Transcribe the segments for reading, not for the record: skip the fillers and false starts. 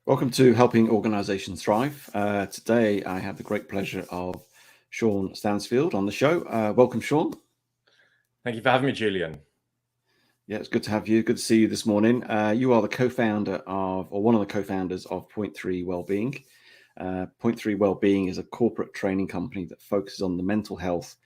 Welcome to Helping Organisations Thrive. Today I have the great pleasure of Sion Stansfield on the show. Welcome, Sion. Thank you for having me, Julian. Yeah, it's good to have you. Good to see you this morning. You are the co-founder of, or one of the co-founders of Point 3 Wellbeing. Point 3 Wellbeing is a corporate training company that focuses on the mental health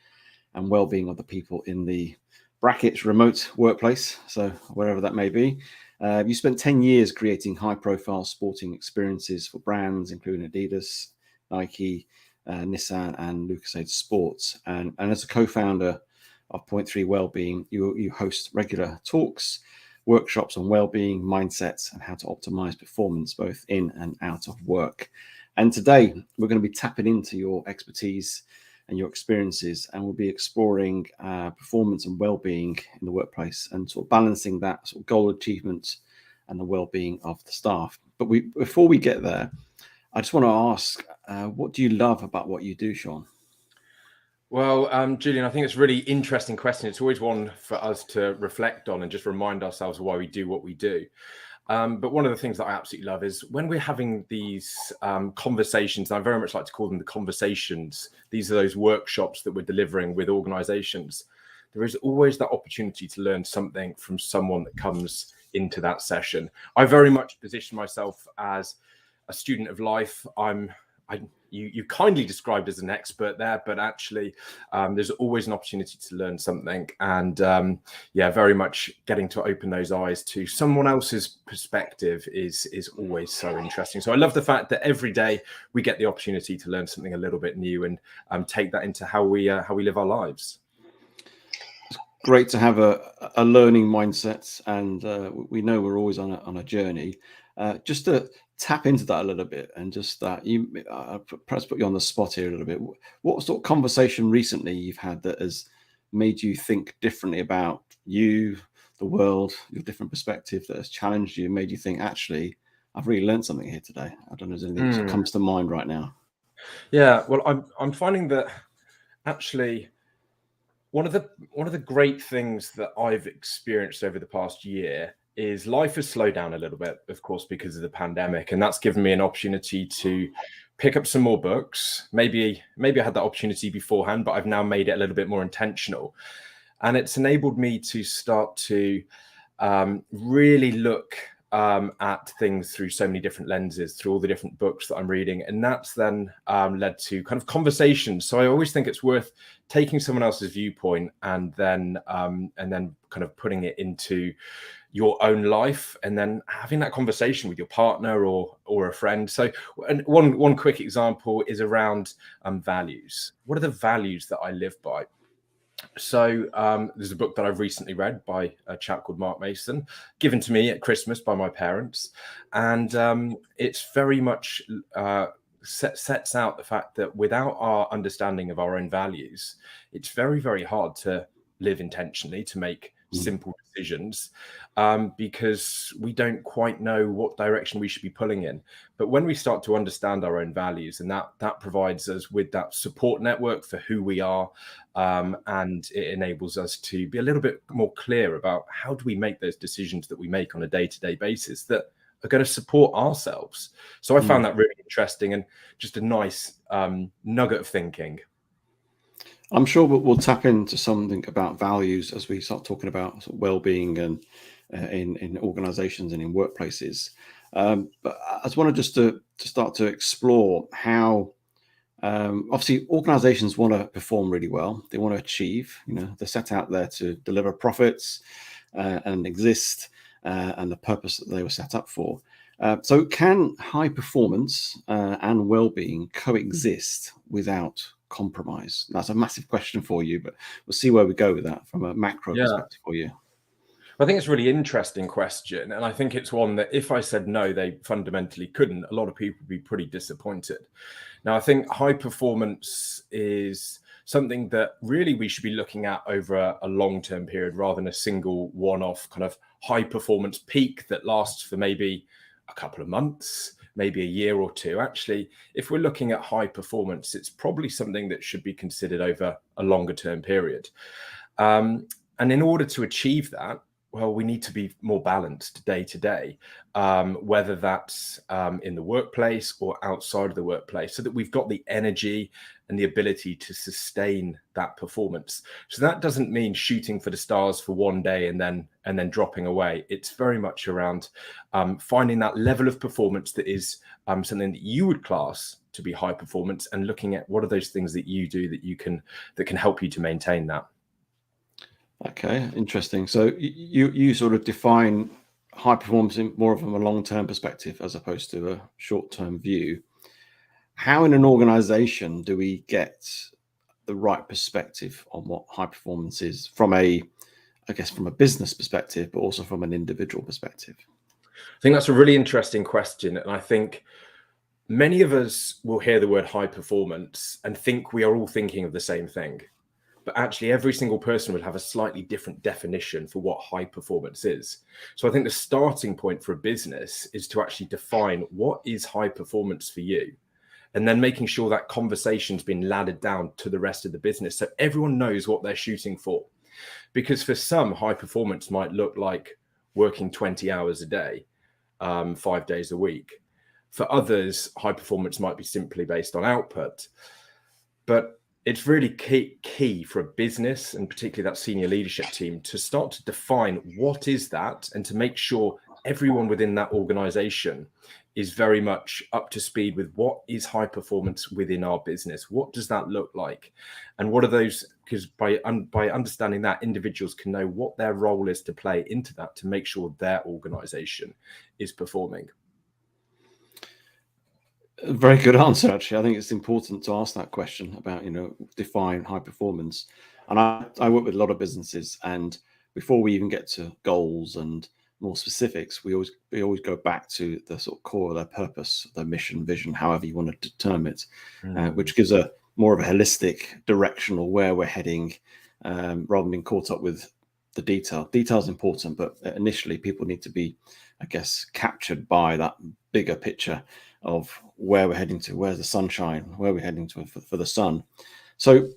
and well-being of the people in the brackets remote workplace, so wherever that may be. You spent 10 years creating high-profile sporting experiences for brands, including Adidas, Nike, Nissan, and Lucasade Sports. And as a co-founder of Point 3 Wellbeing, you host regular talks, workshops on well-being, mindsets, and how to optimize performance both in and out of work. And today, we're going to be tapping into your expertise and your experiences, and we'll be exploring performance and well-being in the workplace and sort of balancing that sort of goal achievement and the well-being of the staff. But before we get there, I just want to ask, what do you love about what you do, Sion? Well, Julian, I think it's a really interesting question. It's always one for us to reflect on and just remind ourselves why we do what we do. But one of the things that I absolutely love is when we're having these conversations, and I very much like to call them the conversations. These are those workshops that we're delivering with organizations. There is always that opportunity to learn something from someone that comes into that session. I very much position myself as a student of life. You kindly described as an expert there, but actually there's always an opportunity to learn something, and very much getting to open those eyes to someone else's perspective is always so interesting. So I love the fact that every day we get the opportunity to learn something a little bit new and take that into how we live our lives. It's great to have a learning mindset, and we know we're always on a journey. Just to tap into that a little bit, and just that you perhaps put you on the spot here a little bit. What sort of conversation recently you've had that has made you think differently about you, the world, your different perspective, that has challenged you, made you think, actually, I've really learned something here today? I don't know if there's anything that comes to mind right now. Yeah, well, I'm finding that actually one of the great things that I've experienced over the past year is life has slowed down a little bit, of course, because of the pandemic. And that's given me an opportunity to pick up some more books. Maybe I had that opportunity beforehand, but I've now made it a little bit more intentional. And it's enabled me to start to really look at things through so many different lenses, through all the different books that I'm reading. And that's then led to kind of conversations. So I always think it's worth taking someone else's viewpoint and then kind of putting it into your own life, and then having that conversation with your partner or a friend. So and one quick example is around values. What are the values that I live by? So there's a book that I've recently read by a chap called Mark Mason, given to me at Christmas by my parents. And it's very much sets out the fact that without our understanding of our own values, it's very, very hard to live intentionally, to make simple decisions, because we don't quite know what direction we should be pulling in. But when we start to understand our own values, and that provides us with that support network for who we are, and it enables us to be a little bit more clear about how do we make those decisions that we make on a day-to-day basis that are going to support ourselves. So I found that really interesting and just a nice nugget of thinking. I'm sure we'll tap into something about values as we start talking about sort of well-being and in organizations and in workplaces. But I just wanted just to start to explore how obviously organizations want to perform really well. They want to achieve, they're set out there to deliver profits and exist and the purpose that they were set up for. So can high performance and well-being coexist without compromise? That's a massive question for you, but we'll see where we go with that from a macro perspective for you. I think it's a really interesting question. And I think it's one that if I said no, they fundamentally couldn't, a lot of people would be pretty disappointed. Now, I think high performance is something that really we should be looking at over a long-term period rather than a single one-off kind of high performance peak that lasts for maybe a couple of months, maybe a year or two. Actually, if we're looking at high performance, it's probably something that should be considered over a longer term period. And in order to achieve that, well, we need to be more balanced day to day, whether that's in the workplace or outside of the workplace, so that we've got the energy and the ability to sustain that performance. So that doesn't mean shooting for the stars for one day and then dropping away. It's very much around finding that level of performance that is something that you would class to be high performance, and looking at what are those things that you do that can help you to maintain that. Okay, interesting. So you sort of define high performance in more from a long-term perspective as opposed to a short-term view. How in an organization do we get the right perspective on what high performance is from I guess from a business perspective, but also from an individual perspective? I think that's a really interesting question. And I think many of us will hear the word high performance and think we are all thinking of the same thing. But actually, every single person will have a slightly different definition for what high performance is. So I think the starting point for a business is to actually define what is high performance for you, and then making sure that conversation's been laddered down to the rest of the business so everyone knows what they're shooting for. Because for some, high performance might look like working 20 hours a day, 5 days a week. For others, high performance might be simply based on output. But it's really key for a business, and particularly that senior leadership team, to start to define what is that, and to make sure everyone within that organization is very much up to speed with what is high performance within our business. What does that look like? And what are those, because by understanding that, individuals can know what their role is to play into that to make sure their organization is performing. A very good answer, actually. I think it's important to ask that question about, define high performance. And I work with a lot of businesses, and before we even get to goals and more specifics, we always go back to the sort of core of their purpose, their mission, vision, however you want to term it, which gives a more of a holistic directional where we're heading, rather than being caught up with the detail. Detail is important, but initially people need to be, I guess, captured by that bigger picture of where we're heading to, where's the sunshine, where we're heading to for the sun. So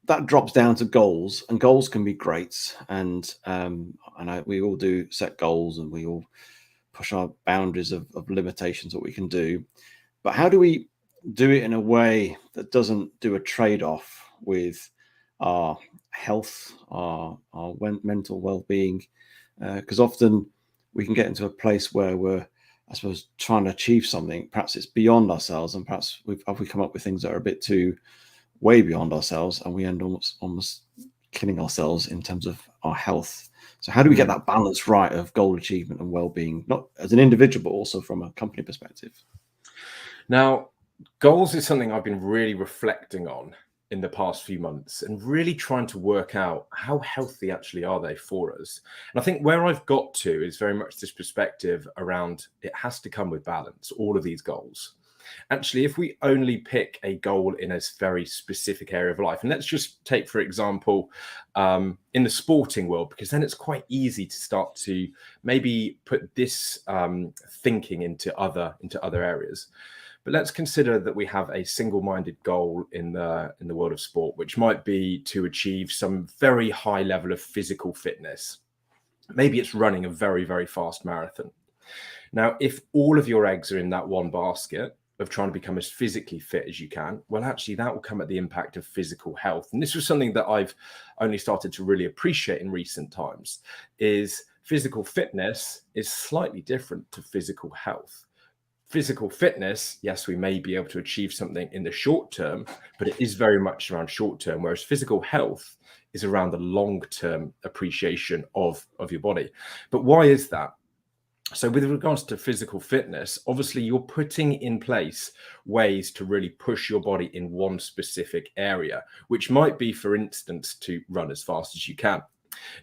that drops down to goals, and goals can be great. And we all do set goals, and we all push our boundaries of limitations, what we can do. But how do we do it in a way that doesn't do a trade-off with our health, our mental well-being? Because often we can get into a place where we're, I suppose, trying to achieve something. Perhaps it's beyond ourselves, and perhaps we come up with things that are a bit too way beyond ourselves, and we end almost killing ourselves in terms of our health. So how do we get that balance right of goal achievement and well-being, not as an individual, but also from a company perspective? Now, goals is something I've been really reflecting on in the past few months, and really trying to work out how healthy actually are they for us. And I think where I've got to is very much this perspective around it has to come with balance, all of these goals. Actually, if we only pick a goal in a very specific area of life, and let's just take, for example, in the sporting world, because then it's quite easy to start to maybe put this thinking into other areas. But let's consider that we have a single-minded goal in the world of sport, which might be to achieve some very high level of physical fitness. Maybe it's running a very, very fast marathon. Now, if all of your eggs are in that one basket of trying to become as physically fit as you can, well, actually, that will come at the impact of physical health. And this was something that I've only started to really appreciate in recent times, is physical fitness is slightly different to physical health. Physical fitness, yes, we may be able to achieve something in the short term, but it is very much around short term, whereas physical health is around the long-term appreciation of your body. But why is that? So with regards to physical fitness, obviously you're putting in place ways to really push your body in one specific area, which might be, for instance, to run as fast as you can.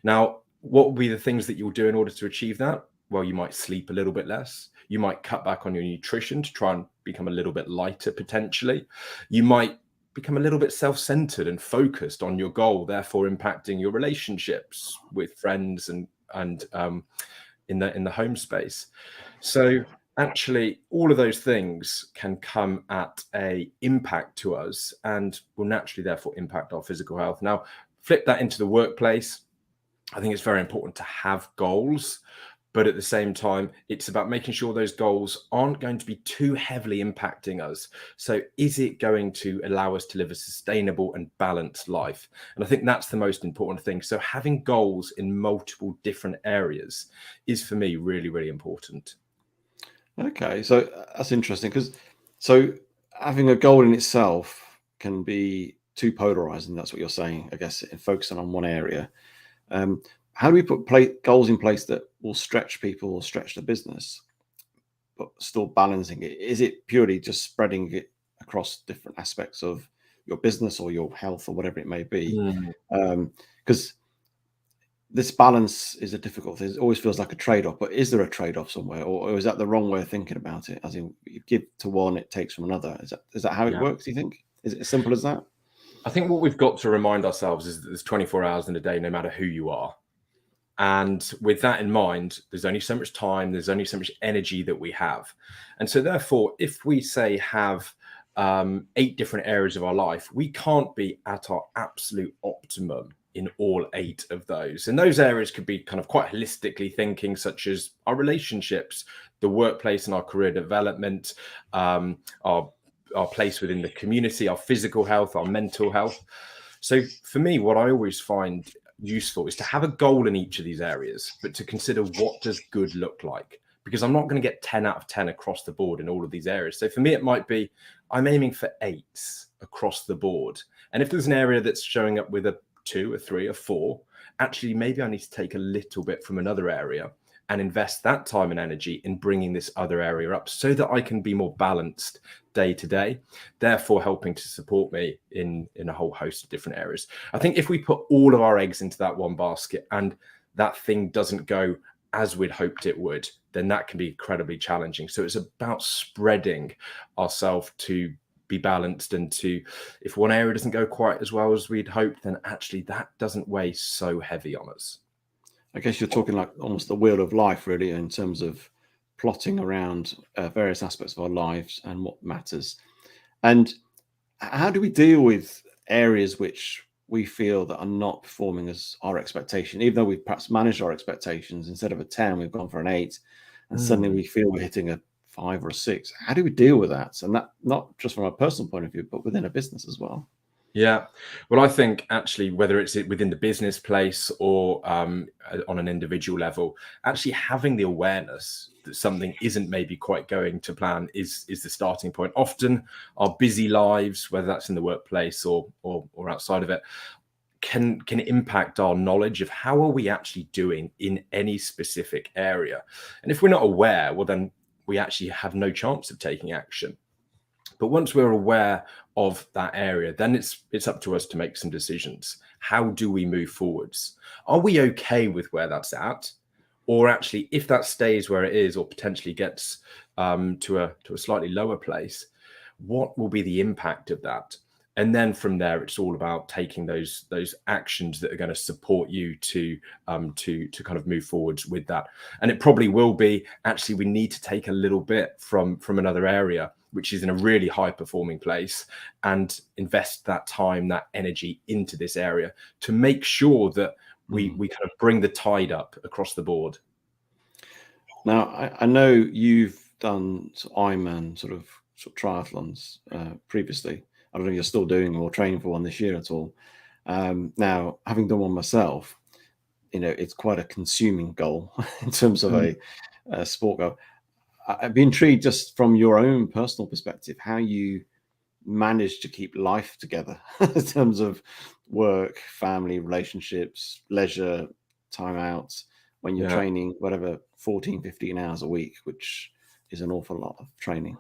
Now, what will be the things that you'll do in order to achieve that? Well, you might sleep a little bit less. You might cut back on your nutrition to try and become a little bit lighter, potentially. You might become a little bit self-centered and focused on your goal, therefore impacting your relationships with friends and in the home space. So actually, all of those things can come at a impact to us and will naturally therefore impact our physical health. Now, flip that into the workplace. I think it's very important to have goals, but at the same time, it's about making sure those goals aren't going to be too heavily impacting us. So is it going to allow us to live a sustainable and balanced life? And I think that's the most important thing. So having goals in multiple different areas is, for me, really, really important. Okay, so that's interesting because so having a goal in itself can be too polarizing. That's what you're saying, I guess, in focusing on one area. Um, how do we put goals in place that will stretch people or stretch the business, but still balancing it? Is it purely just spreading it across different aspects of your business or your health or whatever it may be? Mm. Because this balance is a difficult thing. It always feels like a trade-off, but is there a trade-off somewhere, or is that the wrong way of thinking about it? As in, you give to one, it takes from another. Is that how it Yeah. works? Do you think? Is it as simple as that? I think what we've got to remind ourselves is that there's 24 hours in a day, no matter who you are. And with that in mind, there's only so much time, there's only so much energy that we have. And so therefore, if we say have 8 different areas of our life, we can't be at our absolute optimum in all 8 of those. And those areas could be kind of quite holistically thinking, such as our relationships, the workplace and our career development, our place within the community, our physical health, our mental health. So for me, what I always find useful is to have a goal in each of these areas, but to consider what does good look like, because I'm not going to get 10 out of 10 across the board in all of these areas. So for me, it might be I'm aiming for 8s across the board. And if there's an area that's showing up with a 2, a 3, a 4, actually, maybe I need to take a little bit from another area and invest that time and energy in bringing this other area up so that I can be more balanced day to day, therefore helping to support me in a whole host of different areas. I think if we put all of our eggs into that one basket and that thing doesn't go as we'd hoped it would, then that can be incredibly challenging. So it's about spreading ourselves to be balanced, and to, if one area doesn't go quite as well as we'd hoped, then actually that doesn't weigh so heavy on us. I guess you're talking like almost the wheel of life, really, in terms of plotting around various aspects of our lives and what matters. And how do we deal with areas which we feel that are not performing as our expectation, even though we've perhaps managed our expectations? Instead of a 10, we've gone for an 8, and suddenly we feel we're hitting a 5 or a 6. How do we deal with that? And that not just from a personal point of view, but within a business as well. Yeah. Well, I think actually, whether it's within the business place or on an individual level, actually having the awareness that something isn't maybe quite going to plan is the starting point. Often our busy lives, whether that's in the workplace or outside of it, can impact our knowledge of how are we actually doing in any specific area. And if we're not aware, well, then we actually have no chance of taking action. But once we're aware of that area, then it's up to us to make some decisions. How do we move forwards? Are we okay with where that's at? Or actually, if that stays where it is or potentially gets to a slightly lower place, what will be the impact of that? And then from there, it's all about taking those actions that are going to support you to kind of move forwards with that. And it probably will be actually we need to take a little bit from another area, which is in a really high performing place, and invest that time, that energy into this area to make sure that we kind of bring the tide up across the board. Now, I know you've done Ironman sort of triathlons previously. I don't know if you're still doing or training for one this year at all. Now, having done one myself, it's quite a consuming goal in terms of a sport goal. I'd be intrigued just from your own personal perspective, how you manage to keep life together in terms of work, family, relationships, leisure, time out, when you're Yeah. training, whatever, 14, 15 hours a week, which is an awful lot of training.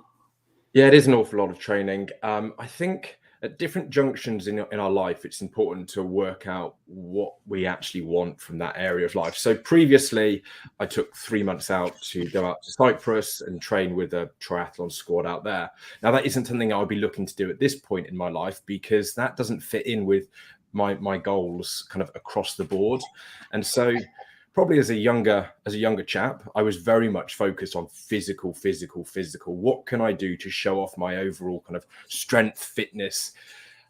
Yeah, it is an awful lot of training. I think at different junctions in our life, it's important to work out what we actually want from that area of life. So previously, I took 3 months out to go out to Cyprus and train with a triathlon squad out there. Now, that isn't something I would be looking to do at this point in my life, because that doesn't fit in with my goals kind of across the board. And so probably as a younger chap, I was very much focused on physical. What can I do to show off my overall kind of strength, fitness?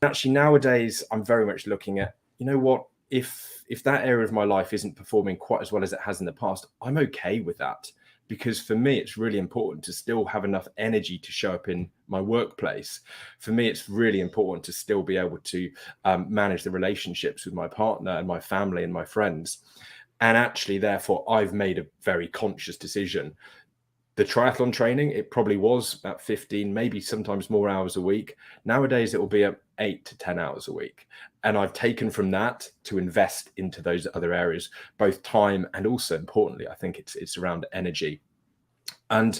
And actually, nowadays, I'm very much looking at, you know what, if that area of my life isn't performing quite as well as it has in the past, I'm okay with that. Because for me, it's really important to still have enough energy to show up in my workplace. For me, it's really important to still be able to manage the relationships with my partner and my family and my friends. And actually, therefore, I've made a very conscious decision. The triathlon training, it probably was about 15, maybe sometimes more hours a week. Nowadays, it will be at 8 to 10 hours a week. And I've taken from that to invest into those other areas, both time and also importantly, I think it's around energy. And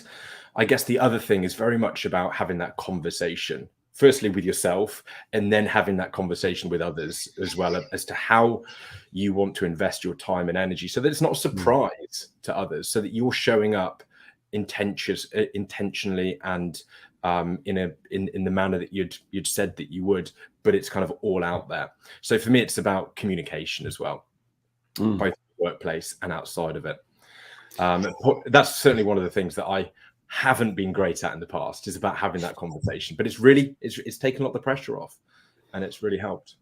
I guess the other thing is very much about having that conversation, firstly with yourself, and then having that conversation with others as well as to how you want to invest your time and energy so that it's not a surprise to others, so that you're showing up intentionally and in the manner that you'd said that you would, but it's kind of all out there. So for me, it's about communication as well, both in the workplace and outside of it. That's certainly one of the things that I haven't been great at in the past, is about having that conversation. But it's taken a lot of the pressure off, and it's really helped.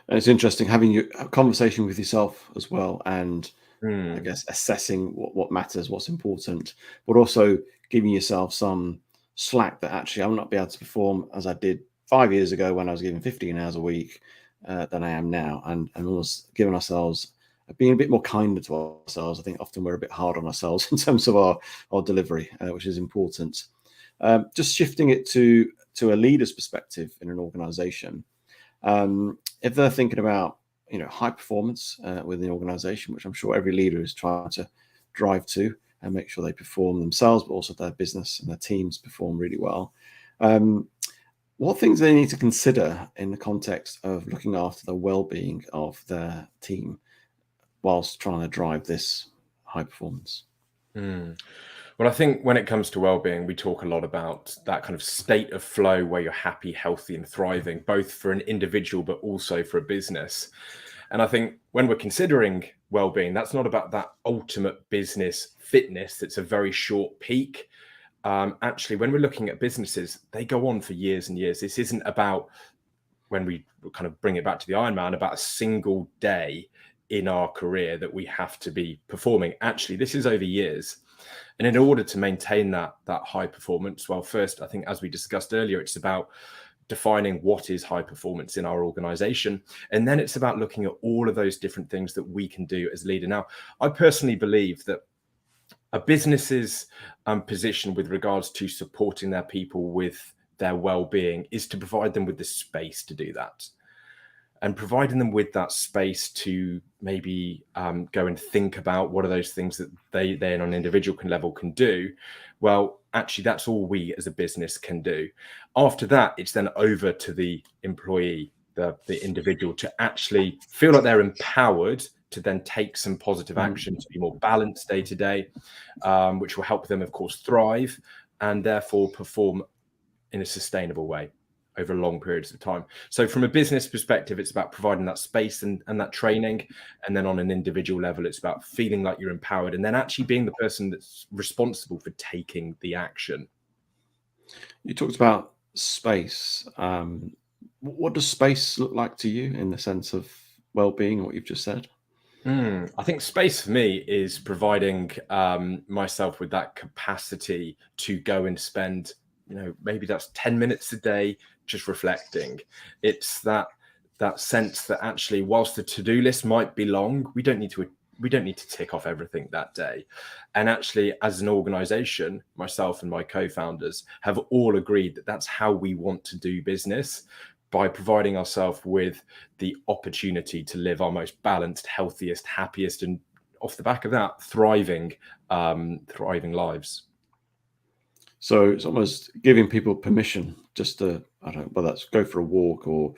And it's interesting having a conversation with yourself as well, and I guess assessing what matters, what's important, but also giving yourself some slack that actually I'll not be able to perform as I did 5 years ago when I was given 15 hours a week than I am now, and almost giving ourselves, being a bit more kinder to ourselves. I think often we're a bit hard on ourselves in terms of our delivery, which is important. Just shifting it to a leader's perspective in an organization. If they're thinking about high performance within the organization, which I'm sure every leader is trying to drive to and make sure they perform themselves, but also their business and their teams perform really well. What things they need to consider in the context of looking after the well-being of their team whilst trying to drive this high performance? Well, I think when it comes to well-being, we talk a lot about that kind of state of flow where you're happy, healthy, and thriving, both for an individual, but also for a business. And I think when we're considering well-being, that's not about that ultimate business fitness that's a very short peak. Actually, when we're looking at businesses, they go on for years and years. This isn't about, when we kind of bring it back to the Ironman, about a single day in our career that we have to be performing. Actually, this is over years. And in order to maintain that high performance, well, first, I think, as we discussed earlier, it's about defining what is high performance in our organization. And then it's about looking at all of those different things that we can do as a leader. Now, I personally believe that a business's position with regards to supporting their people with their well-being is to provide them with the space to do that. And providing them with that space to maybe go and think about what are those things that they on an individual level can do. Well, actually, that's all we as a business can do. After that, it's then over to the employee, the individual, to actually feel like they're empowered to then take some positive action to be more balanced day to day, which will help them, of course, thrive and therefore perform in a sustainable way over long periods of time. So from a business perspective, it's about providing that space and that training. And then on an individual level, it's about feeling like you're empowered and then actually being the person that's responsible for taking the action. You talked about space. What does space look like to you in the sense of well-being, what you've just said? I think space for me is providing myself with that capacity to go and spend, maybe that's 10 minutes a day, just reflecting. It's that sense that actually, whilst the to-do list might be long, we don't need to tick off everything that day. And actually, as an organization, myself and my co-founders have all agreed that that's how we want to do business, by providing ourselves with the opportunity to live our most balanced, healthiest, happiest, and off the back of that, thriving lives. So it's almost giving people permission just to, I don't know, whether that's go for a walk or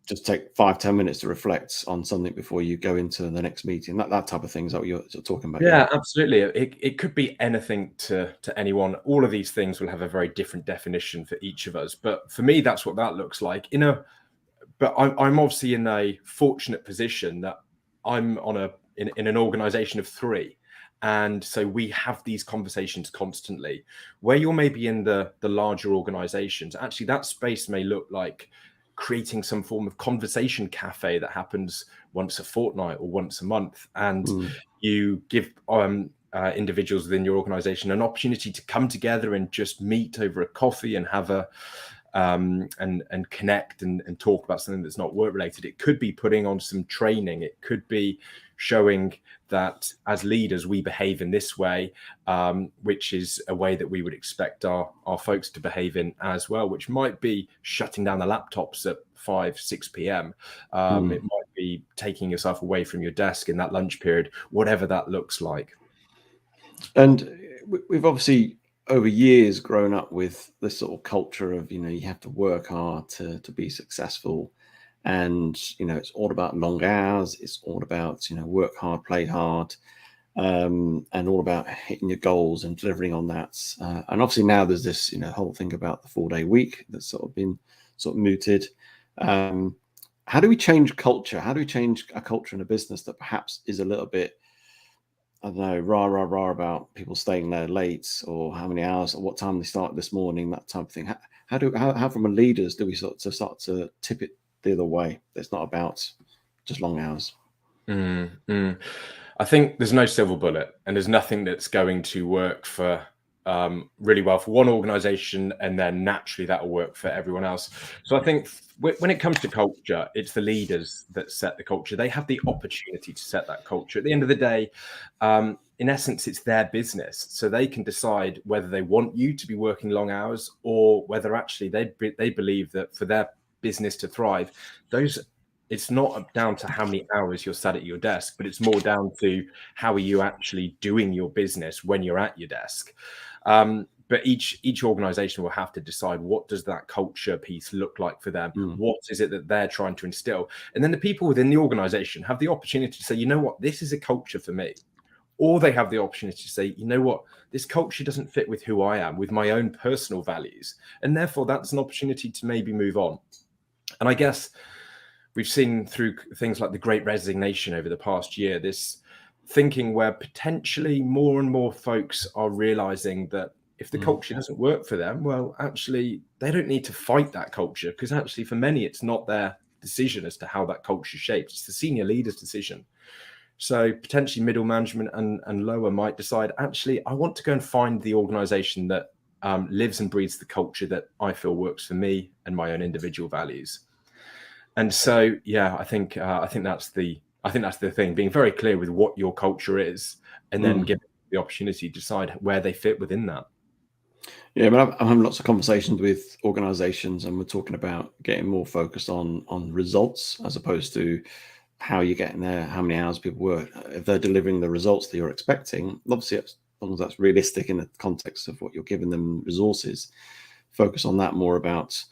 just take 5-10 minutes to reflect on something before you go into the next meeting. That type of thing, is that what you're talking about? Yeah, absolutely. It could be anything to anyone. All of these things will have a very different definition for each of us. But for me, that's what that looks like. But I'm obviously in a fortunate position that I'm in an organization of 3. And so we have these conversations constantly. Where you're maybe in the larger organizations, actually that space may look like creating some form of conversation cafe that happens once a fortnight or once a month, and you give individuals within your organization an opportunity to come together and just meet over a coffee and have a and connect and talk about something that's not work related. It could be putting on some training. It could be showing that as leaders we behave in this way, which is a way that we would expect our folks to behave in as well, which might be shutting down the laptops at 5-6 p.m. It might be taking yourself away from your desk in that lunch period, whatever that looks like. And we've obviously over years grown up with this sort of culture of, you have to work hard to be successful. And, it's all about long hours. It's all about, work hard, play hard, and all about hitting your goals and delivering on that. And obviously now there's this, whole thing about the 4-day week that's sort of been mooted. How do we change culture? How do we change a culture in a business that perhaps is a little bit, I don't know, rah about people staying there late, or how many hours, or what time they start this morning, that type of thing? How from a leaders do we start to tip it the other way? It's not about just long hours. I think there's no silver bullet, and there's nothing that's going to work for really well for one organization, and then naturally that will work for everyone else. So I think when it comes to culture, it's the leaders that set the culture. They have the opportunity to set that culture. At the end of the day, in essence, it's their business. So they can decide whether they want you to be working long hours, or whether actually they believe that for their business to thrive, it's not down to how many hours you're sat at your desk, but it's more down to how are you actually doing your business when you're at your desk. But each organization will have to decide, what does that culture piece look like for them? What is it that they're trying to instill? And then the people within the organization have the opportunity to say, you know what, this is a culture for me. Or they have the opportunity to say, you know what, this culture doesn't fit with who I am, with my own personal values. And therefore that's an opportunity to maybe move on. And I guess we've seen through things like the Great Resignation over the past year, this thinking where potentially more and more folks are realizing that if the culture doesn't work for them, well, actually, they don't need to fight that culture, because actually for many, it's not their decision as to how that culture is shaped. It's the senior leader's decision. So potentially middle management and lower might decide, actually, I want to go and find the organization that lives and breathes the culture that I feel works for me and my own individual values. And so, yeah, I think that's the thing, being very clear with what your culture is, and then giving the opportunity to decide where they fit within that. Yeah, but I'm having lots of conversations with organizations, and we're talking about getting more focused on results as opposed to how you're getting there, how many hours people work. If they're delivering the results that you're expecting, obviously, as long as that's realistic in the context of what you're giving them resources, focus on that more about,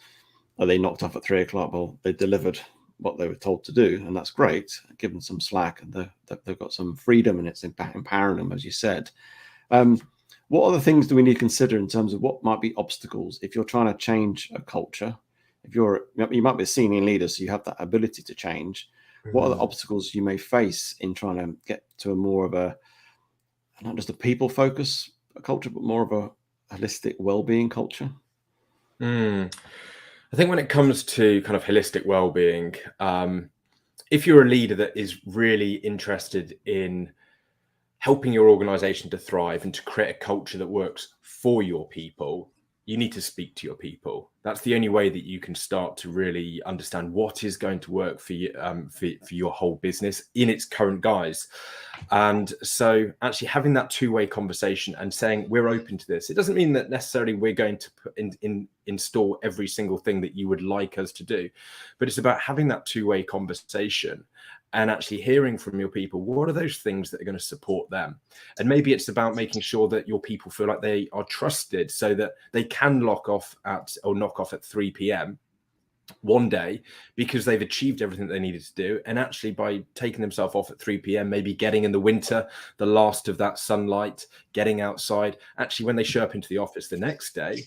are they knocked off at 3 o'clock? Well, they delivered what they were told to do, and that's great. Give them some slack, and they've got some freedom, and it's empowering them, as you said. What other things do we need to consider in terms of what might be obstacles if you're trying to change a culture? If you might be a senior leader, so you have that ability to change. What are the obstacles you may face in trying to get to a more of a, not just a people focus culture, but more of a holistic well-being culture? I think when it comes to kind of holistic well-being, if you're a leader that is really interested in helping your organization to thrive and to create a culture that works for your people, you need to speak to your people. That's the only way that you can start to really understand what is going to work for you, for your whole business in its current guise. And so actually having that two-way conversation and saying, we're open to this. It doesn't mean that necessarily we're going to install every single thing that you would like us to do, but it's about having that two-way conversation and actually hearing from your people, what are those things that are going to support them? And maybe it's about making sure that your people feel like they are trusted, so that they can knock off at 3 p.m. one day because they've achieved everything they needed to do. And actually by taking themselves off at 3 p.m, maybe getting in the winter, the last of that sunlight, getting outside, actually when they show up into the office the next day,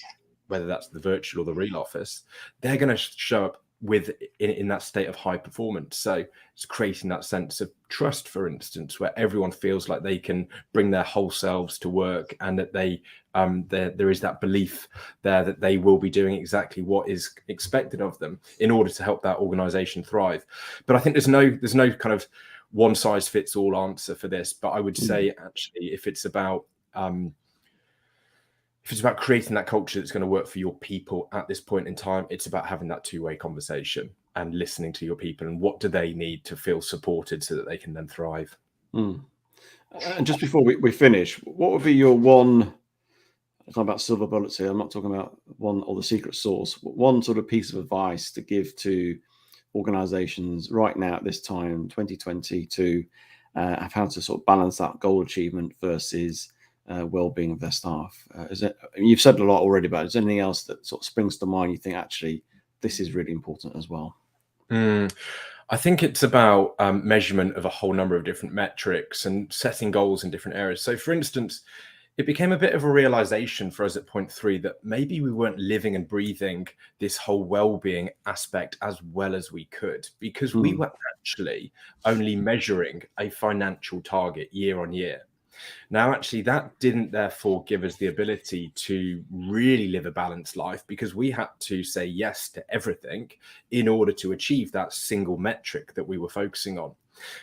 whether that's the virtual or the real office, they're going to show up in that state of high performance. So it's creating that sense of trust, for instance, where everyone feels like they can bring their whole selves to work, and that there is that belief there that they will be doing exactly what is expected of them in order to help that organization thrive. But I think there's no kind of one size fits all answer for this. But I would say, actually, if it's about creating that culture that's going to work for your people at this point in time, it's about having that two-way conversation and listening to your people and what do they need to feel supported so that they can then thrive. And just before we finish, what would be your one, it's not about silver bullets here, I'm not talking about one or the secret sauce, one sort of piece of advice to give to organizations right now at this time, 2020, to have how to sort of balance that goal achievement versus well-being of their staff? You've said a lot already about it. Is there anything else that sort of springs to mind you think actually this is really important as well? I think it's about measurement of a whole number of different metrics and setting goals in different areas. So for instance, it became a bit of a realization for us at point 3 that maybe we weren't living and breathing this whole well-being aspect as well as we could, because we were actually only measuring a financial target year on year. Now, actually, that didn't therefore give us the ability to really live a balanced life, because we had to say yes to everything in order to achieve that single metric that we were focusing on.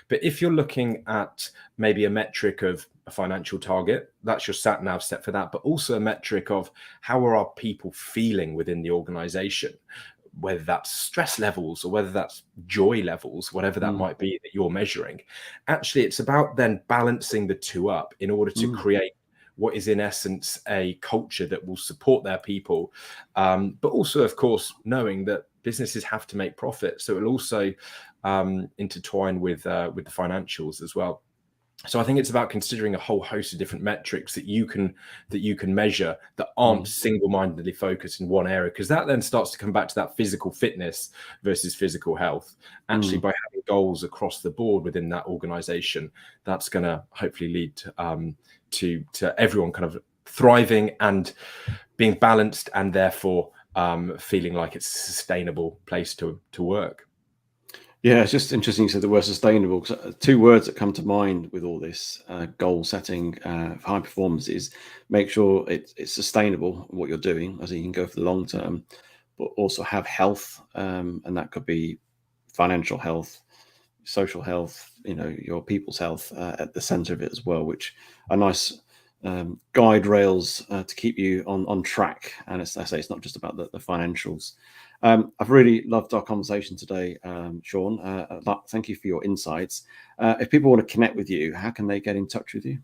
But if you're looking at maybe a metric of a financial target, that's your sat nav set for that, but also a metric of how are our people feeling within the organization, whether that's stress levels or whether that's joy levels, whatever that might be that you're measuring. Actually, it's about then balancing the two up in order to create what is in essence a culture that will support their people. But also, of course, knowing that businesses have to make profit. So it'll also intertwine with the financials as well. So I think it's about considering a whole host of different metrics that you can measure that aren't single-mindedly focused in one area, because that then starts to come back to that physical fitness versus physical health. Actually, by having goals across the board within that organization, that's going to hopefully lead to everyone kind of thriving and being balanced, and therefore feeling like it's a sustainable place to work. Yeah, it's just interesting you said the word sustainable, because 2 words that come to mind with all this goal setting for high performance is make sure it's sustainable, what you're doing, as you can go for the long term, but also have health, and that could be financial health, social health, your people's health at the center of it as well, which are nice guide rails to keep you on track. And I say it's not just about the financials. I've really loved our conversation today, Sean. Thank you for your insights. If people want to connect with you, how can they get in touch with you?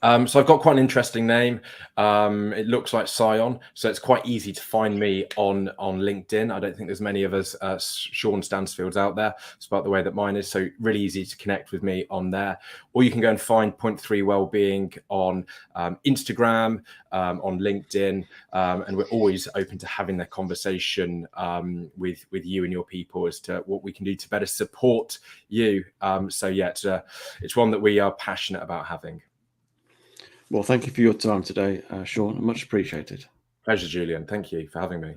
So I've got quite an interesting name. It looks like Sion, so it's quite easy to find me on LinkedIn. I don't think there's many of us Sion Stansfields out there. It's about the way that mine is, so really easy to connect with me on there. Or you can go and find Point 3 Wellbeing on Instagram, on LinkedIn, and we're always open to having that conversation with you and your people as to what we can do to better support you. So yeah, it's one that we are passionate about having. Well, thank you for your time today, Sean. Much appreciated. Pleasure, Julian. Thank you for having me.